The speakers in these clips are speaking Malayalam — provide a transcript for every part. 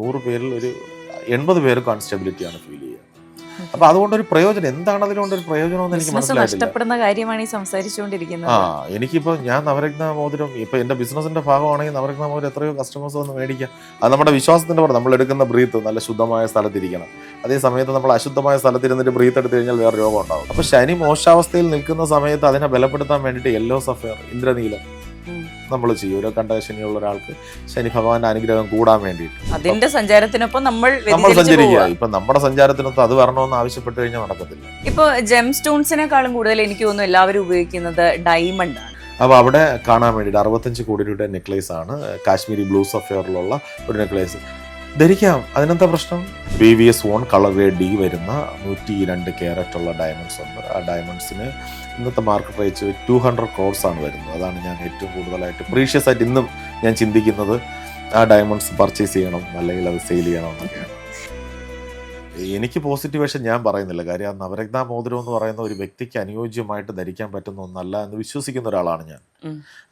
100 പേരിൽ ഒരു 80 പേര് കോൺസ്റ്റബിലിറ്റിയാണ് ഫീൽ ചെയ്യുക. അപ്പൊ അതുകൊണ്ടൊരു പ്രയോജനം എന്താണ് അതിലുകൊണ്ടൊരു പ്രയോജനം എന്ന് എനിക്ക് മനസ്സിലായിട്ടില്ല. നഷ്ടപ്പെടുന്ന കാര്യമാണ് ഈ സംസാരിച്ചുകൊണ്ടിരിക്കുന്നത്. എനിക്കിപ്പോ ഞാൻ നവരത്ന മോതിരം ഇപ്പൊ എന്റെ ബിസിനസിന്റെ ഭാഗമാണെങ്കിൽ നവരത്ന മോതിരം എത്രയോ കസ്റ്റമേഴ്സ് വന്ന് മേടിക്കാം. അത് നമ്മുടെ വിശ്വാസത്തിന്റെ പുറത്ത് നമ്മൾ എടുക്കുന്ന ബ്രീത്ത് നല്ല ശുദ്ധമായ സ്ഥലത്തിരിക്കണം. അതേ സമയത്ത് നമ്മൾ അശുദ്ധമായ സ്ഥലത്തിരുന്നിട്ട് ബ്രീത്ത് എടുത്തു കഴിഞ്ഞാൽ വേറെ രോഗം ഉണ്ടാവും. അപ്പൊ ശനി മോശാവസ്ഥയിൽ നിൽക്കുന്ന സമയത്ത് അതിനെ ബലപ്പെടുത്താൻ വേണ്ടിയിട്ട് യെല്ലോ സഫയർ, ഇന്ദ്രനീലം നമ്മൾ ചെയ്യും. ഓരോ കണ്ടശനിയുള്ള ഒരാൾക്ക് ശനി ഭഗവാന്റെ അനുഗ്രഹം കൂടാൻ വേണ്ടിയിട്ട് അതിന്റെ സഞ്ചാരത്തിനൊപ്പം നമ്മൾ സഞ്ചരിക്കുക. ഇപ്പൊ നമ്മുടെ സഞ്ചാരത്തിനൊപ്പം അത് വരണമെന്ന് ആവശ്യപ്പെട്ട് കഴിഞ്ഞാൽ നടക്കത്തില്ല. ഇപ്പൊ ജെം സ്റ്റോൺസിനെക്കാളും കൂടുതൽ എനിക്ക് തോന്നുന്നു എല്ലാവരും ഉപയോഗിക്കുന്നത് ഡയമണ്ട് ആണ്. അപ്പോൾ അവിടെ കാണാൻ വേണ്ടിയിട്ട് 65 കോടി രൂപയുടെ നെക്ലേസ് ആണ്. കാശ്മീരി ബ്ലൂ സഫയറിലുള്ള ഒരു നെക്ലേസ് ധരിക്കാം. അതിനെന്താ പ്രശ്നം? VVS on colour grade D വരുന്ന 102 ക്യാരറ്റ് ഉള്ള ഡയമണ്ട്സ് ഉണ്ട്. ആ ഡയമണ്ട്സിന് ഇന്നത്തെ മാർക്കറ്റ് റേറ്റ് 200 crores ആണ് വരുന്നത്. അതാണ് ഞാൻ ഏറ്റവും കൂടുതലായിട്ട് പ്രീഷ്യസ് ആയിട്ട് ഇന്നും ഞാൻ ചിന്തിക്കുന്നത്. ആ ഡയമണ്ട്സ് പർച്ചേസ് ചെയ്യണം അല്ലെങ്കിൽ അത് സെയിൽ ചെയ്യണം എന്നൊക്കെയാണ്. എനിക്ക് പോസിറ്റീവ് വശം ഞാൻ പറയുന്നില്ല. കാര്യം ആ നവരത്ന മോതിരം എന്ന് പറയുന്ന ഒരു വ്യക്തിക്ക് അനുയോജ്യമായിട്ട് ധരിക്കാൻ പറ്റുന്ന ഒന്നല്ല എന്ന് വിശ്വസിക്കുന്ന ഒരാളാണ് ഞാൻ.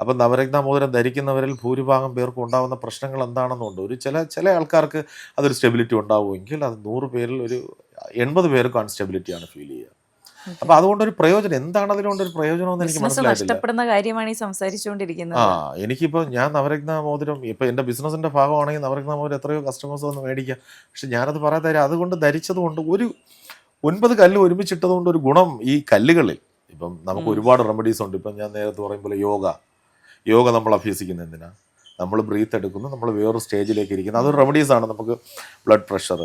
അപ്പം നവരത്ന മോതിരം ധരിക്കുന്നവരിൽ ഭൂരിഭാഗം പേർക്ക് ഉണ്ടാകുന്ന പ്രശ്നങ്ങൾ എന്താണെന്നുണ്ട്. ഒരു ചില ആൾക്കാർക്ക് അതൊരു സ്റ്റെബിലിറ്റി ഉണ്ടാവുമെങ്കിൽ അത് 100 പേരിൽ ഒരു 80 പേര് കോൺസ്റ്റബിലിറ്റിയാണ് ഫീൽ ചെയ്യുക. അപ്പൊ അതുകൊണ്ടൊരു പ്രയോജനം എന്താണ് അതിലുകൊണ്ടൊരു പ്രയോജനം എന്ന് എനിക്ക് മനസ്സിലായിട്ടില്ല. നഷ്ടപ്പെടുന്ന കാര്യമാണ് ഈ സംസാരിച്ചുകൊണ്ടിരിക്കുന്നത്. എനിക്കിപ്പോ ഞാൻ നവരത്ന മോതിരം ഇപ്പൊ എന്റെ ബിസിനസിന്റെ ഭാഗമാണെങ്കിൽ നവരത്ന മോതിരം എത്രയോ കസ്റ്റമേഴ്സ് വന്ന് മേടിക്കാം. പക്ഷെ ഞാനത് പറയാത്ത കാര്യം അതുകൊണ്ട് ധരിച്ചത് കൊണ്ട് ഒരു 9 കല്ല് ഒരുമിച്ചിട്ടത് കൊണ്ട് ഒരു ഗുണം ഈ കല്ലുകളിൽ ഇപ്പം നമുക്ക് ഒരുപാട് റെമഡീസ് ഉണ്ട്. ഇപ്പം ഞാൻ നേരത്തെ പറയുമ്പോൾ യോഗ നമ്മൾ അഭ്യസിക്കുന്നത് എന്തിനാ? നമ്മൾ ബ്രീത്ത് എടുക്കുന്നു, നമ്മൾ വേറൊരു സ്റ്റേജിലേക്ക് ഇരിക്കുന്നു. അതൊരു റെമഡീസാണ്. നമുക്ക് ബ്ലഡ് പ്രഷർ,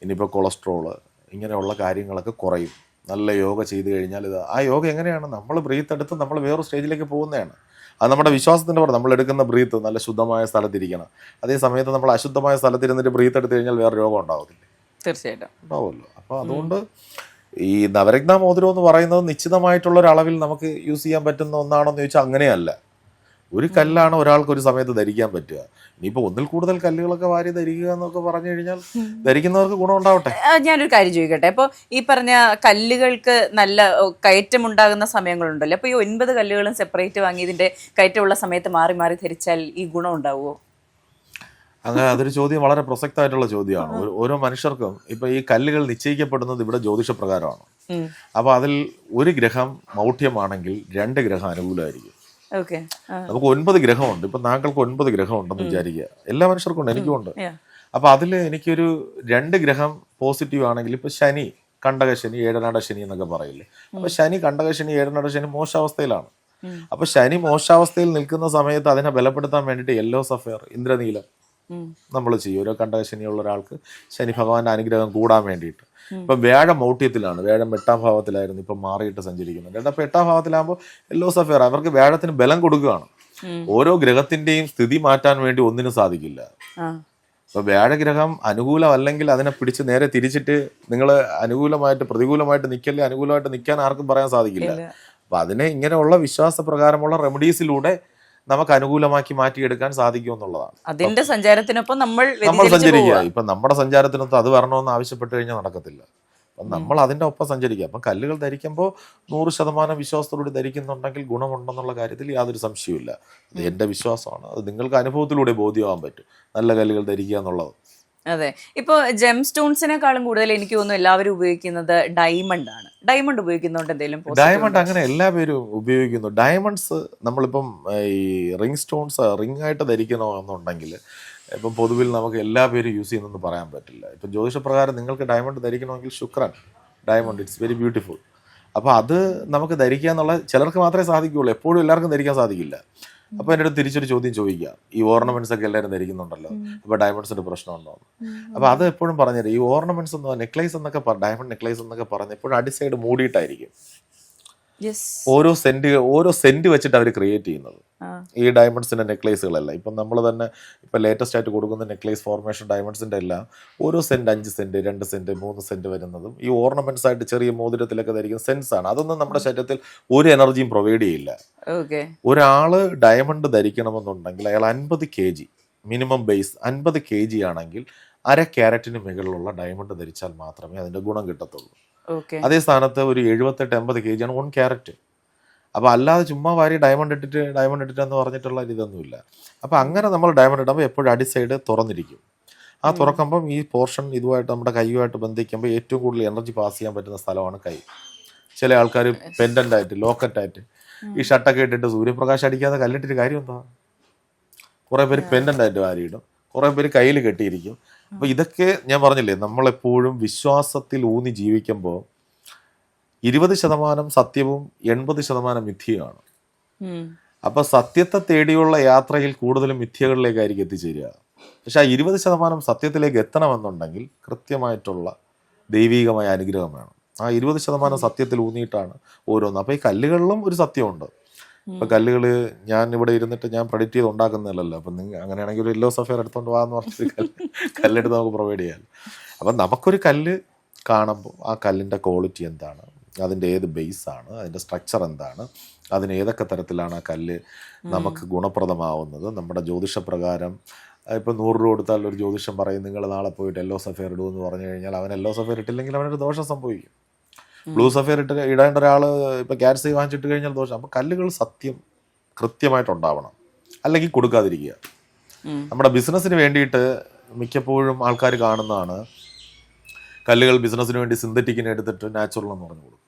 ഇനിയിപ്പോൾ കൊളസ്ട്രോള്, ഇങ്ങനെയുള്ള കാര്യങ്ങളൊക്കെ കുറയും. നല്ല യോഗ ചെയ്ത് കഴിഞ്ഞാൽ ആ യോഗ എങ്ങനെയാണ്? നമ്മൾ ബ്രീത്ത് എടുത്ത് നമ്മൾ വേറൊരു സ്റ്റേജിലേക്ക് പോകുന്നതാണ്. അത് നമ്മുടെ വിശ്വാസത്തിൻ്റെ പുറത്ത് നമ്മൾ എടുക്കുന്ന ബ്രീത്ത് നല്ല ശുദ്ധമായ സ്ഥലത്തിരിക്കണം. അതേ സമയത്ത് നമ്മൾ അശുദ്ധമായ സ്ഥലത്തിരുന്നിട്ട് ബ്രീത്ത് എടുത്തു കഴിഞ്ഞാൽ വേറെ രോഗം ഉണ്ടാവത്തില്ല. തീർച്ചയായിട്ടും ഉണ്ടാവുമല്ലോ. അപ്പോൾ അതുകൊണ്ട് ഈ നവരത്ന മോതിരം എന്ന് പറയുന്നത് നിശ്ചിതമായിട്ടുള്ള ഒരു അളവിൽ നമുക്ക് യൂസ് ചെയ്യാൻ പറ്റുന്ന ഒന്നാണെന്ന് ചോദിച്ചാൽ അങ്ങനെയല്ല. ഒരു കല്ലാണ് ഒരാൾക്ക് ഒരു സമയത്ത് ധരിക്കാൻ പറ്റുക. ഇനിയിപ്പോൾ ഒന്നിൽ കൂടുതൽ കല്ലുകളൊക്കെ വാരി ധരിക്കുക എന്നൊക്കെ പറഞ്ഞു കഴിഞ്ഞാൽ ധരിക്കുന്നവർക്ക് ഗുണം ഉണ്ടാവട്ടെ. ഞാനൊരു കാര്യം ചോദിക്കട്ടെ. ഇപ്പോൾ ഈ പറഞ്ഞ കല്ലുകൾക്ക് നല്ല കയറ്റം ഉണ്ടാകുന്ന സമയങ്ങളുണ്ടല്ലോ. അപ്പോൾ ഈ 9 കല്ലുകളും സെപ്പറേറ്റ് വാങ്ങി ഇതിന്റെ കയറ്റമുള്ള സമയത്ത് മാറി മാറി ധരിച്ചാൽ ഈ ഗുണം ഉണ്ടാവുമോ? അങ്ങനെ അതൊരു ചോദ്യം വളരെ പ്രസക്തമായിട്ടുള്ള ചോദ്യമാണ്. ഓരോ മനുഷ്യർക്കും ഇപ്പൊ ഈ കല്ലുകൾ നിശ്ചയിക്കപ്പെടുന്നത് ഇവിടെ ജ്യോതിഷപ്രകാരമാണ്. അപ്പൊ അതിൽ ഒരു ഗ്രഹം മൗഢ്യമാണെങ്കിൽ 2 ഗ്രഹം അനുകൂലമായിരിക്കും. നമുക്ക് 9 ഗ്രഹമുണ്ട്. ഇപ്പൊ താങ്കൾക്ക് 9 ഗ്രഹം ഉണ്ടെന്ന് വിചാരിക്കുക. എല്ലാ മനുഷ്യർക്കും ഉണ്ട്, എനിക്കും ഉണ്ട്. അപ്പൊ അതിൽ എനിക്കൊരു 2 ഗ്രഹം പോസിറ്റീവ് ആണെങ്കിൽ ഇപ്പൊ ശനി, കണ്ടകശനി, ഏഴനാട ശനി എന്നൊക്കെ പറയില്ലേ. അപ്പൊ ശനി, കണ്ടകശനി, ഏഴനാട ശനി മോശാവസ്ഥയിലാണ്. അപ്പൊ ശനി മോശാവസ്ഥയിൽ നിൽക്കുന്ന സമയത്ത് അതിനെ ബലപ്പെടുത്താൻ വേണ്ടിയിട്ട് യെല്ലോ സഫയർ, ഇന്ദ്രനീലം നമ്മൾ ചെയ്യും. ഓരോ കണ്ടകശനിയുള്ള ഒരാൾക്ക് ശനി ഭഗവാന്റെ അനുഗ്രഹം കൂടാൻ വേണ്ടിയിട്ട്. ഇപ്പൊ വ്യാഴം മൗഢ്യത്തിലാണ്. വ്യാഴം 8ാം ഭാവത്തിലായിരുന്നു, ഇപ്പൊ മാറിയിട്ട് സഞ്ചരിക്കുന്നുണ്ട്. അപ്പൊ 8ാം ഭാവത്തിലാകുമ്പോൾ യെല്ലോ സഫയർ അവർക്ക് വ്യാഴത്തിന് ബലം കൊടുക്കുകയാണ്. ഓരോ ഗ്രഹത്തിന്റെയും സ്ഥിതി മാറ്റാൻ വേണ്ടി ഒന്നിനും സാധിക്കില്ല. ഇപ്പൊ വ്യാഴഗ്രഹം അനുകൂലമല്ലെങ്കിൽ അതിനെ പിടിച്ച് നേരെ തിരിച്ചിട്ട് നിങ്ങൾ അനുകൂലമായിട്ട് പ്രതികൂലമായിട്ട് നിൽക്കല്ലേ, അനുകൂലമായിട്ട് നിൽക്കാൻ ആർക്കും പറയാൻ സാധിക്കില്ല. അപ്പൊ അതിനെ ഇങ്ങനെയുള്ള വിശ്വാസപ്രകാരമുള്ള റെമഡീസിലൂടെ നമുക്ക് അനുകൂലമാക്കി മാറ്റിയെടുക്കാൻ സാധിക്കും എന്നുള്ളതാണ്. അതിന്റെ സഞ്ചാരത്തിനൊപ്പം നമ്മൾ സഞ്ചരിക്കുക. ഇപ്പൊ നമ്മുടെ സഞ്ചാരത്തിനൊപ്പം അത് വരണമെന്ന് ആവശ്യപ്പെട്ട് കഴിഞ്ഞാൽ നടക്കത്തില്ല. അപ്പം നമ്മൾ അതിന്റെ ഒപ്പം സഞ്ചരിക്കുക. അപ്പം കല്ലുകൾ ധരിക്കുമ്പോൾ 100% വിശ്വാസത്തോടെ ധരിക്കുന്നുണ്ടെങ്കിൽ ഗുണമുണ്ടെന്നുള്ള കാര്യത്തിൽ യാതൊരു സംശയവുമില്ല. അത് എൻ്റെ വിശ്വാസമാണ്. അത് നിങ്ങൾക്ക് അനുഭവത്തിലൂടെ ബോധ്യമാകാൻ പറ്റും നല്ല കല്ലുകൾ ധരിക്കുക എന്നുള്ളത്. അതെ. ഇപ്പോൾ ജെം സ്റ്റോൺസിനെക്കാളും കൂടുതൽ എനിക്ക് തോന്നുന്നു എല്ലാവരും ഉപയോഗിക്കുന്നത് ഡയമണ്ട് ആണ്. ഡയമണ്ട് ഉപയോഗിക്കുന്നതുകൊണ്ട് എന്തെങ്കിലും? ഡയമണ്ട് അങ്ങനെ എല്ലാ പേരും ഉപയോഗിക്കുന്നു. ഡയമണ്ട്സ് നമ്മളിപ്പം ഈ റിംഗ് സ്റ്റോൺസ് റിംഗ് ആയിട്ട് ധരിക്കണമെന്നുണ്ടെങ്കിൽ ഇപ്പം പൊതുവിൽ നമുക്ക് എല്ലാ പേരും യൂസ് ചെയ്യുന്നതെന്ന് പറയാൻ പറ്റില്ല. ഇപ്പം ജ്യോതിഷപ്രകാരം നിങ്ങൾക്ക് ഡയമണ്ട് ധരിക്കണമെങ്കിൽ ശുക്രൻ ഡയമണ്ട് ഇറ്റ്സ് വെരി ബ്യൂട്ടിഫുൾ. അപ്പോൾ അത് നമുക്ക് ധരിക്കുക എന്നുള്ള ചിലർക്ക് മാത്രമേ സാധിക്കുകയുള്ളൂ. എപ്പോഴും എല്ലാവർക്കും ധരിക്കാൻ സാധിക്കില്ല. അപ്പോൾ എൻ്റെ അടുത്ത് തിരിച്ചൊരു ചോദ്യം ചോദിക്കുക, ഈ ഓർണമെന്റ്സ് ഒക്കെ എല്ലാവരും ധരിക്കുന്നുണ്ടല്ലോ, അപ്പോൾ ഡയമണ്ട്സിന്റെ പ്രശ്നമുണ്ടോ? അപ്പോൾ അത് എപ്പോഴും പറഞ്ഞുതരും. ഈ ഓർണമെന്റ്സ് എന്ന് നെക്ലേസ് എന്നൊക്കെ ഡയമണ്ട് നെക്ലേസ് എന്നൊക്കെ പറഞ്ഞ് എപ്പോഴും അടിസൈഡ് മൂടിയിട്ടായിരിക്കും. ഓരോ സെന്റ് വെച്ചിട്ട് അവർ ക്രിയേറ്റ് ചെയ്യുന്നത് ഈ ഡയമണ്ട്സിന്റെ നെക്ലേസുകളല്ല. ഇപ്പം നമ്മൾ തന്നെ ഇപ്പം ലേറ്റസ്റ്റ് ആയിട്ട് കൊടുക്കുന്ന നെക്ലേസ് ഫോർമേഷൻ ഡയമണ്ട്സിന്റെ എല്ലാം ഓരോ സെന്റ് 5 സെന്റ് 2 സെന്റ് 3 സെന്റ് വരുന്നതും ഈ ഓർണമെന്റ്സ് ആയിട്ട് ചെറിയ മോതിരത്തിലൊക്കെ ധരിക്കുന്ന സെൻസ് ആണ്. അതൊന്നും നമ്മുടെ ശരീരത്തിൽ ഒരു എനർജിയും പ്രൊവൈഡ് ചെയ്യില്ല. ഒരാള് ഡയമണ്ട് ധരിക്കണമെന്നുണ്ടെങ്കിൽ അയാൾ 50 kg മിനിമം ബേസ് 50 kg ആണെങ്കിൽ 1/2 ക്യാരറ്റിന് മുകളിലുള്ള ഡയമണ്ട് ധരിച്ചാൽ മാത്രമേ അതിന്റെ ഗുണം കിട്ടത്തുള്ളൂ. അതേ സ്ഥാനത്ത് ഒരു 78-80 kg ആണ് 1 ക്യാരറ്റ്. അപ്പോൾ അല്ലാതെ ചുമ്മാ വാരി ഡയമണ്ട് ഇട്ടിട്ടെന്ന് പറഞ്ഞിട്ടുള്ള ഇതൊന്നുമില്ല. അപ്പോൾ അങ്ങനെ നമ്മൾ ഡയമണ്ട് ഇടുമ്പോൾ എപ്പോഴും അടിസൈഡ് തുറന്നിരിക്കും. ആ തുറക്കുമ്പം ഈ പോർഷൻ ഇതുമായിട്ട് നമ്മുടെ കൈയുമായിട്ട് ബന്ധിക്കുമ്പോൾ ഏറ്റവും കൂടുതൽ എനർജി പാസ് ചെയ്യാൻ പറ്റുന്ന സ്ഥലമാണ് കൈ. ചില ആൾക്കാർ പെൻഡൻ്റ് ആയിട്ട് ലോക്കറ്റായിട്ട് ഈ ഷർട്ടൊക്കെ ഇട്ടിട്ട് സൂര്യപ്രകാശം അടിക്കാതെ കല്ലിട്ടിട്ട് കാര്യം എന്താ? കുറേ പേര് പെൻഡൻ്റ് ആയിട്ട് വാരിയിടും, കുറേ പേര് കയ്യിൽ കെട്ടിയിരിക്കും. അപ്പോൾ ഇതൊക്കെ ഞാൻ പറഞ്ഞില്ലേ, നമ്മളെപ്പോഴും വിശ്വാസത്തിൽ ഊന്നി ജീവിക്കുമ്പോൾ 20% സത്യവും 80% മിഥ്യയുമാണ്. അപ്പോൾ സത്യത്തെ തേടിയുള്ള യാത്രയിൽ കൂടുതലും മിഥ്യകളിലേക്കായിരിക്കും എത്തിച്ചേരുക. പക്ഷെ ആ 20% സത്യത്തിലേക്ക് എത്തണമെന്നുണ്ടെങ്കിൽ കൃത്യമായിട്ടുള്ള ദൈവീകമായ അനുഗ്രഹം വേണം. ആ 20% സത്യത്തിൽ ഊന്നിയിട്ടാണ് ഓരോന്ന്. അപ്പോൾ ഈ കല്ലുകളിലും ഒരു സത്യമുണ്ട്. ഇപ്പം കല്ലുകൾ ഞാൻ ഇവിടെ ഇരുന്നിട്ട് ഞാൻ പ്രഡിക്റ്റ് ചെയ്ത് ഉണ്ടാക്കുന്നതല്ലല്ലോ. അപ്പം നിങ്ങൾ അങ്ങനെയാണെങ്കിൽ ഒരു യെല്ലോ സഫയർ എടുത്തുകൊണ്ട് വാന്ന് പറഞ്ഞിട്ട് കല്ലെടുത്ത് നമുക്ക് പ്രൊവൈഡ് ചെയ്യാം. അപ്പം നമുക്കൊരു കല്ല് കാണുമ്പോൾ ആ കല്ലിൻ്റെ ക്വാളിറ്റി എന്താണ്, അതിൻ്റെ ഏത് ബേസാണ്, അതിൻ്റെ സ്ട്രക്ചർ എന്താണ്, അതിന് ഏതൊക്കെ തരത്തിലാണ് ആ കല്ല് നമുക്ക് ഗുണപ്രദമാവുന്നത്. നമ്മുടെ ജ്യോതിഷപ്രകാരം ഇപ്പം 100 രൂപ കൊടുത്താൽ ഒരു ജ്യോതിഷം പറയും നിങ്ങൾ നാളെ പോയിട്ട് യെല്ലോ സഫയർ ഇടുമെന്ന് പറഞ്ഞു കഴിഞ്ഞാൽ അവൻ യെല്ലോ സഫയർ ഇട്ടില്ലെങ്കിൽ അവനൊരു ദോഷം സംഭവിക്കും. ബ്ലൂ സഫയർ ഇടേണ്ട ഒരാൾ ഇപ്പോൾ ക്യാറ്റ്സൈ വാങ്ങിച്ചിട്ട് കഴിഞ്ഞാൽ ദോഷം. അപ്പോൾ കല്ലുകൾ സത്യം കൃത്യമായിട്ടുണ്ടാവണം, അല്ലെങ്കിൽ കൊടുക്കാതിരിക്കുക. നമ്മുടെ ബിസിനസ്സിന് വേണ്ടിയിട്ട് മിക്കപ്പോഴും ആൾക്കാർ കാണുന്നതാണ് കല്ലുകൾ ബിസിനസ്സിന് വേണ്ടി സിന്തറ്റിക്കിനെ എടുത്തിട്ട് നാച്ചുറൽ എന്ന് പറഞ്ഞു കൊടുക്കും.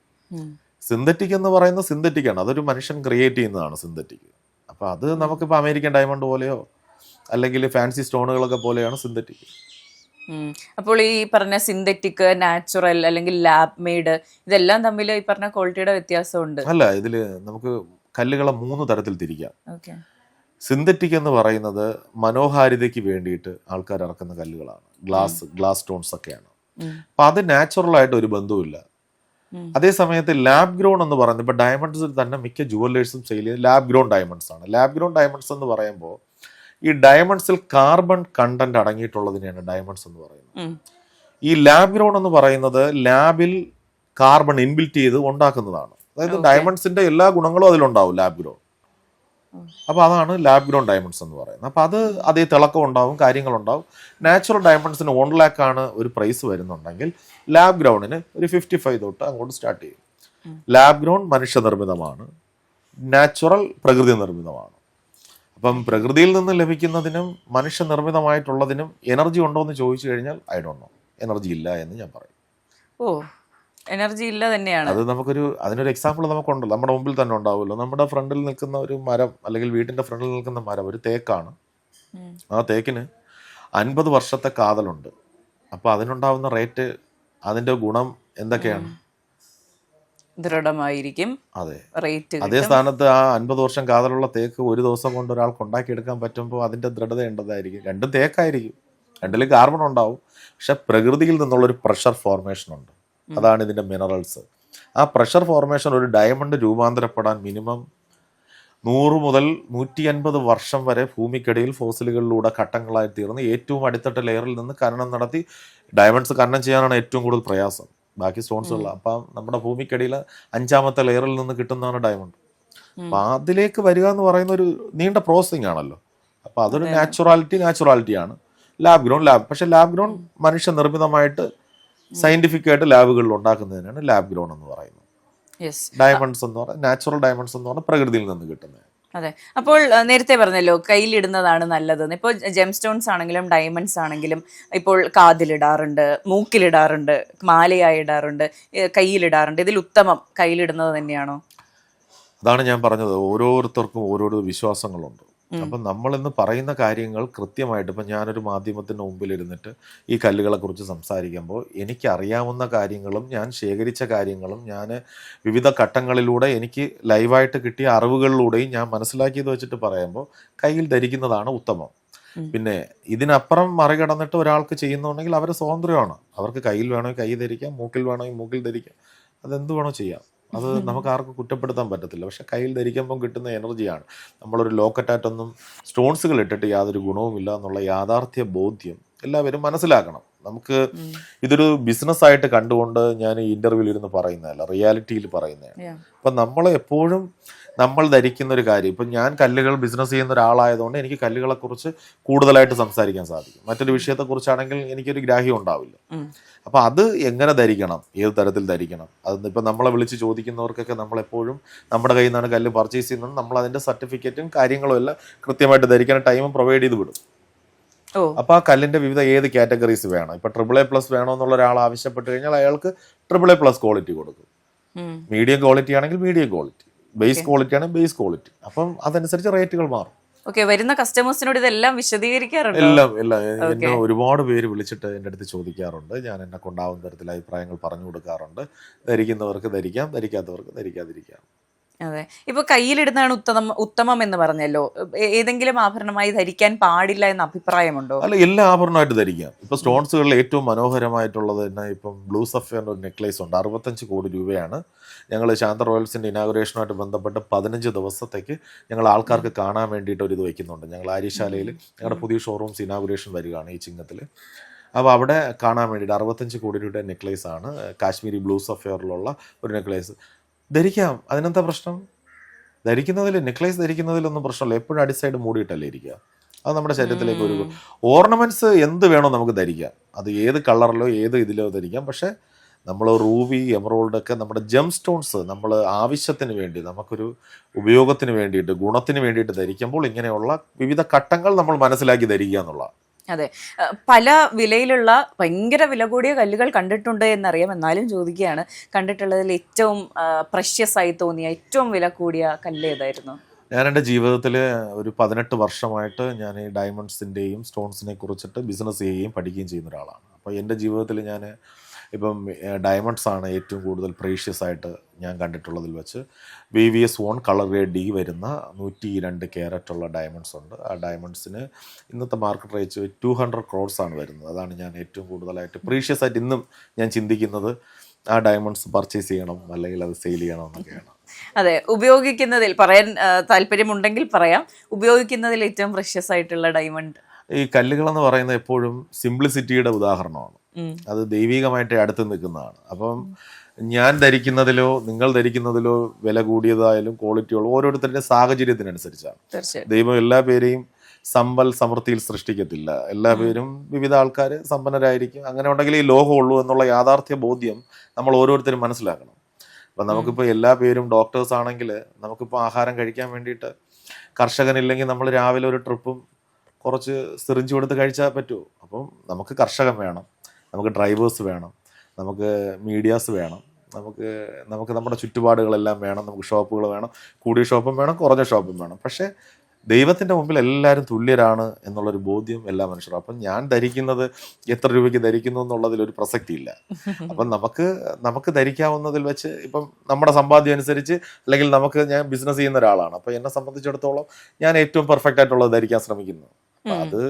സിന്തറ്റിക് എന്ന് പറയുന്നത് സിന്തറ്റിക്കാണ്, അതൊരു മനുഷ്യൻ ക്രിയേറ്റ് ചെയ്യുന്നതാണ് സിന്തറ്റിക്. അപ്പോൾ അത് നമുക്കിപ്പോൾ അമേരിക്കൻ ഡയമണ്ട് പോലെയോ അല്ലെങ്കിൽ ഫാൻസി സ്റ്റോണുകളൊക്കെ പോലെയാണ് സിന്തറ്റിക്. അപ്പോൾ ഈ പറഞ്ഞ സിന്തറ്റിക്, നാച്ചുറൽ അല്ലെങ്കിൽ ലാബ് മെയ്ഡ് ഇതെല്ലാം തമ്മിൽ ഈ പറഞ്ഞ ക്വാളിറ്റിയുടെ വ്യത്യാസമുണ്ട്. അല്ല, ഇതിൽ നമുക്ക് കല്ലുകളെ 3 തരത്തിൽ തിരിക്കാം. സിന്തറ്റിക് എന്ന് പറയുന്നത് മനോഹാരിതയ്ക്ക് വേണ്ടിയിട്ട് ആൾക്കാർ ഇറക്കുന്ന കല്ലുകളാണ്. ഗ്ലാസ് സ്റ്റോൺസ് ഒക്കെയാണ്. അപ്പം അത് നാച്ചുറലായിട്ട് ഒരു ബന്ധവുമില്ല. അതേ സമയത്ത് ലാബ് ഗ്രോൺ എന്ന് പറയുന്നത് ഇപ്പം ഡയമണ്ട്സിൽ തന്നെ മിക്ക ജുവല്ലേഴ്സും സെയിൽ ചെയ്യുന്നത് ലാബ് ഗ്രോൺ ഡയമണ്ട്സ് ആണ്. ലാബ് ഗ്രോൺ ഡയമണ്ട്സ് എന്ന് പറയുമ്പോൾ ഈ ഡയമണ്ട്സിൽ കാർബൺ കണ്ടന്റ് അടങ്ങിയിട്ടുള്ളതിനെയാണ് ഡയമണ്ട്സ് എന്ന് പറയുന്നത്. ഈ ലാബ് ഗ്രോൺ എന്ന് പറയുന്നത് ലാബിൽ കാർബൺ ഇൻബിൽറ്റ് ചെയ്ത് ഉണ്ടാക്കുന്നതാണ്. അതായത് ഡയമണ്ട്സിന്റെ എല്ലാ ഗുണങ്ങളും അതിലുണ്ടാവും ലാബ് ഗ്രോൺ. അപ്പോൾ അതാണ് ലാബ് ഗ്രോൺ ഡയമണ്ട്സ് എന്ന് പറയുന്നത്. അപ്പോൾ അത് അതേ തിളക്കം ഉണ്ടാവും, കാര്യങ്ങളുണ്ടാവും. നാച്ചുറൽ ഡയമണ്ട്സിന് 1 lakh ആണ് ഒരു പ്രൈസ് വരുന്നുണ്ടെങ്കിൽ ലാബ് ഗ്രൗണ്ടിന് ഒരു 55 തൊട്ട് അങ്ങോട്ട് സ്റ്റാർട്ട് ചെയ്യും. ലാബ് ഗ്രൗണ്ട് മനുഷ്യനിർമ്മിതമാണ്, നാച്ചുറൽ പ്രകൃതി നിർമ്മിതമാണ്. അപ്പം പ്രകൃതിയിൽ നിന്ന് ലഭിക്കുന്നതിനും മനുഷ്യനിർമ്മിതമായിട്ടുള്ളതിനും എനർജി ഉണ്ടോ എന്ന് ചോദിച്ചു കഴിഞ്ഞാൽ ഐ ഡോണ്ട് നോ, എനർജി ഇല്ല എന്ന് ഞാൻ പറയും. എനർജി ഇല്ല തന്നെയാണ്. അത് അതിനൊരു എക്സാമ്പിൾ നമുക്കുണ്ടല്ലോ, നമ്മുടെ മുമ്പിൽ തന്നെ ഉണ്ടാവുമല്ലോ. നമ്മുടെ ഫ്രണ്ടിൽ നിൽക്കുന്ന ഒരു മരം, അല്ലെങ്കിൽ വീട്ടിന്റെ ഫ്രണ്ടിൽ നിൽക്കുന്ന മരം ഒരു തേക്കാണ്. ആ തേക്കിന് 50 വർഷത്തെ കാതലുണ്ട്. അപ്പോൾ അതിനുണ്ടാവുന്ന റേറ്റ്, അതിന്റെ ഗുണം എന്തൊക്കെയാണ്? ദൃഢമായിരിക്കും. അതെ, റേറ്റ്. അതേ സ്ഥാനത്ത് ആ 50 വർഷം കാതലുള്ള തേക്ക് ഒരു ദിവസം കൊണ്ട് ഒരാൾക്ക് ഉണ്ടാക്കിയെടുക്കാൻ പറ്റുമ്പോൾ അതിന്റെ ദൃഢത ഉണ്ടതായിരിക്കും. രണ്ടും തേക്കായിരിക്കും, രണ്ടിലും കാർബൺ ഉണ്ടാവും. പക്ഷെ പ്രകൃതിയിൽ നിന്നുള്ളൊരു പ്രഷർ ഫോർമേഷൻ ഉണ്ട്, അതാണ് ഇതിന്റെ മിനറൽസ്. ആ പ്രഷർ ഫോർമേഷൻ ഒരു ഡയമണ്ട് രൂപാന്തരപ്പെടാൻ മിനിമം 100 മുതൽ 150 വർഷം വരെ ഭൂമിക്കടിയിൽ ഫോസിലുകളിലൂടെ ഘട്ടങ്ങളായി തീർന്ന് ഏറ്റവും അടിത്തട്ട ലെയറിൽ നിന്ന് ഖനനം നടത്തി ഡയമണ്ട്സ് ഖനനം ചെയ്യാനാണ് ഏറ്റവും കൂടുതൽ പ്രയാസം. ബാക്കി സ്റ്റോൺസുള്ള അപ്പം നമ്മുടെ ഭൂമിക്കടിയിൽ 5ാമത്തെ ലെയറിൽ നിന്ന് കിട്ടുന്നതാണ് ഡയമണ്ട്. അപ്പം അതിലേക്ക് വരിക എന്ന് പറയുന്ന ഒരു നീണ്ട പ്രോസസ്സിംഗ് ആണല്ലോ. അപ്പം അതൊരു നാച്ചുറാലിറ്റിയാണ്. ലാബ് ഗ്രോൺ പക്ഷെ ലാബ് ഗ്രോൺ മനുഷ്യ നിർമ്മിതമായിട്ട് സയന്റിഫിക് ആയിട്ട് ലാബുകളിൽ ഉണ്ടാക്കുന്നതിനാണ് ലാബ് ഗ്രോൺ എന്ന് പറയുന്നത്. ഡയമണ്ട്സ് എന്ന് പറഞ്ഞാൽ നാച്ചുറൽ ഡയമണ്ട്സ് എന്ന് പറഞ്ഞാൽ പ്രകൃതിയിൽ നിന്ന് കിട്ടുന്നത്. അതെ. അപ്പോൾ നേരത്തെ പറഞ്ഞല്ലോ കയ്യിലിടുന്നതാണ് നല്ലതെന്ന്. ഇപ്പോൾ ജെം സ്റ്റോൺസ് ആണെങ്കിലും ഡയമണ്ട്സ് ആണെങ്കിലും ഇപ്പോൾ കാതിലിടാറുണ്ട്, മൂക്കിലിടാറുണ്ട്, മാലയായി ഇടാറുണ്ട്, കയ്യിലിടാറുണ്ട്. ഇതിൽ ഉത്തമം കയ്യിലിടുന്നത് തന്നെയാണോ? അതാണ് ഞാൻ പറഞ്ഞത്, ഓരോരുത്തർക്കും ഓരോരോ വിശ്വാസങ്ങളുണ്ട്. അപ്പം നമ്മളിന്ന് പറയുന്ന കാര്യങ്ങൾ കൃത്യമായിട്ട്, ഇപ്പം ഞാനൊരു മാധ്യമത്തിൻ്റെ മുമ്പിലിരുന്നിട്ട് ഈ കല്ലുകളെ കുറിച്ച് സംസാരിക്കുമ്പോൾ എനിക്കറിയാവുന്ന കാര്യങ്ങളും ഞാൻ ശേഖരിച്ച കാര്യങ്ങളും ഞാൻ വിവിധ ഘട്ടങ്ങളിലൂടെ എനിക്ക് ലൈവായിട്ട് കിട്ടിയ അറിവുകളിലൂടെയും ഞാൻ മനസ്സിലാക്കിയത് വെച്ചിട്ട് പറയുമ്പോൾ കയ്യിൽ ധരിക്കുന്നതാണ് ഉത്തമം. പിന്നെ ഇതിനപ്പുറം മറികടന്നിട്ട് ഒരാൾക്ക് ചെയ്യുന്നുണ്ടെങ്കിൽ അവരെ സ്വാതന്ത്ര്യമാണ്. അവർക്ക് കയ്യിൽ വേണമെങ്കിൽ കൈ ധരിക്കാം, മൂക്കിൽ വേണമെങ്കിൽ മൂക്കിൽ ധരിക്കാം, അതെന്ത് വേണോ ചെയ്യാം. അത് നമുക്ക് ആർക്കും കുറ്റപ്പെടുത്താൻ പറ്റത്തില്ല. പക്ഷെ കയ്യിൽ ധരിക്കുമ്പം കിട്ടുന്ന എനർജിയാണ്. നമ്മളൊരു ലോക്കറ്റായിട്ടൊന്നും സ്റ്റോൺസുകൾ ഇട്ടിട്ട് യാതൊരു ഗുണവുമില്ല എന്നുള്ള യാഥാർത്ഥ്യ ബോധ്യം എല്ലാവരും മനസ്സിലാക്കണം. നമുക്ക് ഇതൊരു ബിസിനസ്സായിട്ട് കണ്ടുകൊണ്ട് ഞാൻ ഈ ഇന്റർവ്യൂവിൽ ഇരുന്ന് പറയുന്നതല്ല, റിയാലിറ്റിയിൽ പറയുന്നതാണ്. അപ്പം നമ്മൾ എപ്പോഴും നമ്മൾ ധരിക്കുന്ന ഒരു കാര്യം, ഇപ്പം ഞാൻ കല്ലുകൾ ബിസിനസ് ചെയ്യുന്ന ഒരാളായതുകൊണ്ട് എനിക്ക് കല്ലുകളെക്കുറിച്ച് കൂടുതലായിട്ട് സംസാരിക്കാൻ സാധിക്കും. മറ്റൊരു വിഷയത്തെക്കുറിച്ചാണെങ്കിൽ എനിക്കൊരു ഗ്രാഹ്യം ഉണ്ടാവില്ല. അപ്പം അത് എങ്ങനെ ധരിക്കണം, ഏത് തരത്തിൽ ധരിക്കണം, അത് ഇപ്പം നമ്മളെ വിളിച്ച് ചോദിക്കുന്നവർക്കൊക്കെ നമ്മളെപ്പോഴും നമ്മുടെ കയ്യിൽ നിന്നാണ് കല്ല് പർച്ചേസ് ചെയ്യുന്നത്, നമ്മൾ അതിൻ്റെ സർട്ടിഫിക്കറ്റും കാര്യങ്ങളും എല്ലാം കൃത്യമായിട്ട് ധരിക്കാൻ ടൈമും പ്രൊവൈഡ് ചെയ്ത് വിടും. ഓ അപ്പോൾ ആ കല്ലിൻ്റെ വിവിധ ഏത് കാറ്റഗറീസ് വേണം, ഇപ്പോൾ AAA+ വേണോ എന്നുള്ള ഒരാൾ ആവശ്യപ്പെട്ട് കഴിഞ്ഞാൽ അയാൾക്ക് AAA+ ക്വാളിറ്റി കൊടുക്കും. ഉം. മീഡിയം ക്വാളിറ്റി ആണെങ്കിൽ മീഡിയം ക്വാളിറ്റി, ബേസ് ക്വാളിറ്റി ആണെങ്കിൽ ബേസ് ക്വാളിറ്റി. അപ്പം അതനുസരിച്ച് റേറ്റുകൾ മാറും. ഓക്കെ, വരുന്ന കസ്റ്റമേഴ്സിനോട് ഇതെല്ലാം വിശദീകരിക്കാറുണ്ടോ? എല്ലാം എന്നെ ഒരുപാട് പേര് വിളിച്ചിട്ട് എൻ്റെ അടുത്ത് ചോദിക്കാറുണ്ട്. ഞാൻ എന്നെ കൊണ്ടാവുന്ന തരത്തിൽ അഭിപ്രായങ്ങൾ പറഞ്ഞു കൊടുക്കാറുണ്ട്. ധരിക്കുന്നവർക്ക് ധരിക്കാം, ധരിക്കാത്തവർക്ക് ധരിക്കാതിരിക്കാം. അതെ, ഇപ്പൊ കയ്യിലിടുന്നതാണ് ഉത്തമം എന്ന് പറഞ്ഞല്ലോ. ഏതെങ്കിലും ആഭരണമായി ധരിക്കാൻ പാടില്ല എന്ന അഭിപ്രായമുണ്ടോ? അല്ല, എല്ലാ ആഭരണമായിട്ട് ധരിക്കാം. ഇപ്പൊ സ്റ്റോൺസുകളിൽ ഏറ്റവും മനോഹരമായിട്ടുള്ളത് തന്നെ ഇപ്പം ബ്ലൂ സഫയറിൻ്റെ ഒരു നെക്ലേസ് ഉണ്ട്. 65 കോടി രൂപയാണ്. ഞങ്ങൾ ശാന്ത റോയൽസിൻ്റെ ഇനാഗുറേഷനുമായിട്ട് ബന്ധപ്പെട്ട് 15 ദിവസത്തേക്ക് ഞങ്ങൾ ആൾക്കാർക്ക് കാണാൻ വേണ്ടിയിട്ട് ഒരു ഇത് വയ്ക്കുന്നുണ്ട്. ഞങ്ങൾ ആര്യശാലയിൽ ഞങ്ങളുടെ പുതിയ ഷോറൂംസ് ഇനാഗുറേഷൻ വരികയാണ് ഈ ചിങ്ങത്തിൽ. അപ്പോൾ അവിടെ കാണാൻ വേണ്ടിയിട്ട് 65 കോടി രൂപയുടെ നെക്ലേസ് ആണ്. കാശ്മീരി ബ്ലൂ സഫയറിലുള്ള ഒരു നെക്ലേസ് ധരിക്കാം. അതിനെന്താ പ്രശ്നം? നെക്ലേസ് ധരിക്കുന്നതിലൊന്നും പ്രശ്നമില്ല. എപ്പോഴും അടിസൈഡ് മൂടിയിട്ടല്ലേ ഇരിക്കുക. അത് നമ്മുടെ ശരീരത്തിലേക്ക് ഒരു ഓർണമെന്റ്സ് എന്ത് വേണോ നമുക്ക് ധരിക്കാം. അത് ഏത് കളറിലോ ഏത് ഇതിലോ ധരിക്കാം. പക്ഷേ നമ്മൾ റൂബി, എമറോൾഡ് ഒക്കെ നമ്മുടെ ജെം സ്റ്റോൺസ് നമ്മൾ ആവശ്യത്തിന് വേണ്ടി, നമുക്കൊരു ഉപയോഗത്തിന് വേണ്ടിയിട്ട്, ഗുണത്തിന് വേണ്ടിയിട്ട് ധരിക്കുമ്പോൾ ഇങ്ങനെയുള്ള വിവിധ ഘട്ടങ്ങൾ നമ്മൾ മനസ്സിലാക്കി ധരിക്കുക എന്നുള്ളതാണ്. അതെ, പല വിലയിലുള്ള ഭയങ്കര വില കൂടിയ കല്ലുകൾ കണ്ടിട്ടുണ്ട് എന്നറിയാം. എന്നാലും ചോദിക്കുകയാണ്, കണ്ടിട്ടുള്ളതിൽ ഏറ്റവും പ്രഷ്യസ് ആയി തോന്നിയ ഏറ്റവും വില കൂടിയ കല്ല് ഏതായിരുന്നു? ഞാൻ എൻ്റെ ജീവിതത്തിൽ ഒരു 18 വർഷമായിട്ട് ഞാൻ ഈ ഡയമണ്ട്സിൻ്റെയും സ്റ്റോൺസിനെ കുറിച്ചിട്ട് ബിസിനസ് ചെയ്യുകയും പഠിക്കുകയും ചെയ്യുന്ന ഒരാളാണ്. അപ്പോൾ എൻ്റെ ജീവിതത്തിൽ ഞാൻ ഇപ്പം ഡയമണ്ട്സ് ആണ് ഏറ്റവും കൂടുതൽ പ്രീഷ്യസ് ആയിട്ട് ഞാൻ കണ്ടിട്ടുള്ളതിൽ വെച്ച്. VVS ONE colour grade D വരുന്ന 102 ക്യാരറ്റ് ഉള്ള ഡയമണ്ട്സ് ഉണ്ട്. ആ ഡയമണ്ട്സിന് ഇന്നത്തെ മാർക്കറ്റ് റേറ്റ് 200 crores ആണ് വരുന്നത്. അതാണ് ഞാൻ ഏറ്റവും കൂടുതലായിട്ട് പ്രീഷ്യസ് ആയിട്ട് ഇന്നും ഞാൻ ചിന്തിക്കുന്നത്. ആ ഡയമണ്ട്സ് പർച്ചേസ് ചെയ്യണം, അല്ലെങ്കിൽ അത് സെയിൽ ചെയ്യണം എന്നൊക്കെയാണ്. അതെ, ഉപയോഗിക്കുന്നതിൽ പറയാൻ താല്പര്യമുണ്ടെങ്കിൽ പറയാം. ഉപയോഗിക്കുന്നതിൽ ഏറ്റവും പ്രഷ്യസ് ആയിട്ടുള്ള ഡയമണ്ട്? ഈ കല്ലുകളെന്ന് പറയുന്നത് എപ്പോഴും സിംപ്ലിസിറ്റിയുടെ ഉദാഹരണമാണ്. അത് ദൈവികമായിട്ട് അടുത്ത് നിൽക്കുന്നതാണ്. അപ്പം ഞാൻ ധരിക്കുന്നതിലോ നിങ്ങൾ ധരിക്കുന്നതിലോ വില കൂടിയതായാലും ക്വാളിറ്റിയോ ഓരോരുത്തരുടെ സാഹചര്യത്തിനനുസരിച്ചാണ്. ദൈവം എല്ലാ പേരെയും സമ്പൽ സമൃദ്ധിയിൽ സൃഷ്ടിക്കത്തില്ല. എല്ലാ പേരും വിവിധ ആൾക്കാർ സമ്പന്നരായിരിക്കും. അങ്ങനെ ഉണ്ടെങ്കിൽ ഈ ലോകമുള്ളൂ എന്നുള്ള യാഥാർത്ഥ്യ ബോധ്യം നമ്മൾ ഓരോരുത്തരും മനസ്സിലാക്കണം. അപ്പം നമുക്കിപ്പോൾ എല്ലാ പേരും ഡോക്ടേഴ്സ് ആണെങ്കിൽ നമുക്കിപ്പോൾ ആഹാരം കഴിക്കാൻ വേണ്ടിയിട്ട് കർഷകനില്ലെങ്കിൽ നമ്മൾ രാവിലെ ഒരു ട്രിപ്പും കുറച്ച് സിറിഞ്ച് കൊടുത്ത് കഴിച്ചാൽ പറ്റുമോ? അപ്പം നമുക്ക് കർഷകൻ വേണം, നമുക്ക് ഡ്രൈവേഴ്സ് വേണം, നമുക്ക് മീഡിയാസ് വേണം, നമുക്ക് നമ്മുടെ ചുറ്റുപാടുകളെല്ലാം വേണം, നമുക്ക് ഷോപ്പുകൾ വേണം, കൂടിയ ഷോപ്പും വേണം, കുറഞ്ഞ ഷോപ്പും വേണം. പക്ഷേ ദൈവത്തിൻ്റെ മുമ്പിൽ എല്ലാവരും തുല്യരാണ് എന്നുള്ളൊരു ബോധ്യം എല്ലാ മനുഷ്യരും. അപ്പം ഞാൻ ധരിക്കുന്നത് എത്ര രൂപയ്ക്ക് ധരിക്കുന്നു എന്നുള്ളതിലൊരു പ്രസക്തിയില്ല. അപ്പം നമുക്ക് ധരിക്കാവുന്നതിൽ വെച്ച് ഇപ്പം നമ്മുടെ സമ്പാദ്യം അനുസരിച്ച്, അല്ലെങ്കിൽ ഞാൻ ബിസിനസ് ചെയ്യുന്ന ഒരാളാണ്. അപ്പം എന്നെ സംബന്ധിച്ചിടത്തോളം ഞാൻ ഏറ്റവും പെർഫെക്റ്റ് ആയിട്ടുള്ളത് ധരിക്കാൻ ശ്രമിക്കുന്നു. അപ്പം അത്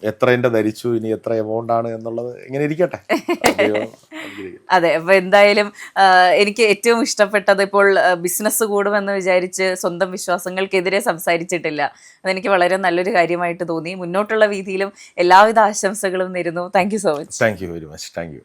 എത്ര എൻ്റെ ധരിച്ചു, ഇനി എത്ര എമൗണ്ട് ആണ് എന്നുള്ളത് ഇങ്ങനെ ഇരിക്കട്ടെ. അതെ, അപ്പൊ എന്തായാലും എനിക്ക് ഏറ്റവും ഇഷ്ടപ്പെട്ടത്, ഇപ്പോൾ ബിസിനസ് കൂടുമെന്ന് വിചാരിച്ച് സ്വന്തം വിശ്വാസങ്ങൾക്കെതിരെ സംസാരിച്ചിട്ടില്ല. അതെനിക്ക് വളരെ നല്ലൊരു കാര്യമായിട്ട് തോന്നി. മുന്നോട്ടുള്ള രീതിയിലും എല്ലാവിധ ആശംസകളും നേരുന്നു. Thank you so much. Thank you very much. Thank you.